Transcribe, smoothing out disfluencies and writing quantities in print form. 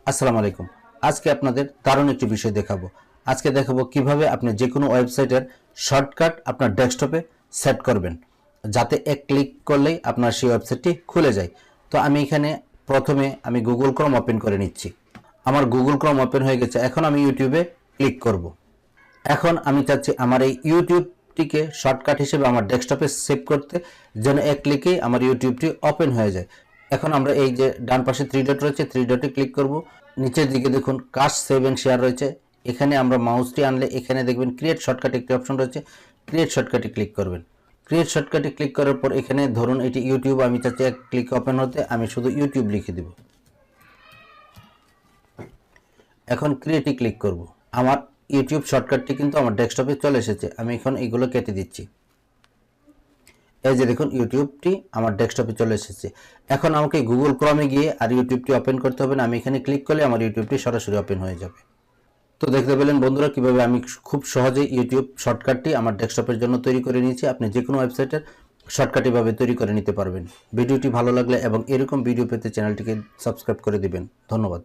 আসসালামু আলাইকুম। আজকে আপনাদের দারুণ একটি বিষয় দেখাবো। আজকে দেখাবো কিভাবে আপনি যে কোনো ওয়েবসাইটের শর্টকাট আপনার ডেস্কটপে সেট করবেন, যাতে এক ক্লিক করলেই আপনার সেই ওয়েবসাইটটি খুলে যায়। তো আমি এখানে প্রথমে আমি গুগল ক্রোম ওপেন করে নিচ্ছি। আমার গুগল ক্রোম ওপেন হয়ে গেছে। এখন আমি ইউটিউবে ক্লিক করব। এখন আমি চাচ্ছি আমার এই ইউটিউবটিকে শর্টকাট হিসেবে আমার ডেস্কটপে সেভ করতে, যেন এক ক্লিকেই আমার ইউটিউবটি ওপেন হয়ে যায়। এখন আমরা এই যে ডান পাশে থ্রি ডট রয়েছে, থ্রি ডটে ক্লিক করব। নিচের দিকে দেখুন কাস্ট সেভ এন্ড শেয়ার রয়েছে। এখানে আমরা মাউসটি আনলে এখানে দেখবেন ক্রিয়েট শর্টকাট একটি অপশন রয়েছে। ক্রিয়েট শর্টকাটে ক্লিক করবেন। ক্রিয়েট শর্টকাটে ক্লিক করার পর এখানে ধরুন এটি ইউটিউব, আমি চাচ্ছি এক ক্লিক ওপেন হতে, আমি শুধু ইউটিউব লিখে দিব। এখন ক্রিয়েটে ক্লিক করব। আমার ইউটিউব শর্টকাটটি কিন্তু আমার ডেস্কটপে চলে এসেছে। আমি এখন এইগুলো কেটে দিচ্ছি। এই যে দেখুন ইউটিউবটি আমার ডেস্কটপে চলে এসেছে। এখন আমাকে গুগল ক্রমে গিয়ে আর ইউটিউবটি ওপেন করতে হবে না। আমি এখানে ক্লিক করলে আমার ইউটিউবটি সরাসরি ওপেন হয়ে যাবে। তো দেখতে পেলেন বন্ধুরা কিভাবে আমি খুব সহজে ইউটিউব শর্টকাটটি আমার ডেস্কটপের জন্য তৈরি করে নিয়েছি। আপনি যে কোনো ওয়েবসাইটের শর্টকাট এভাবে তৈরি করে নিতে পারবেন। ভিডিওটি ভালো লাগলে এবং এরকম ভিডিও পেতে চ্যানেলটিকে সাবস্ক্রাইব করে দিবেন। ধন্যবাদ।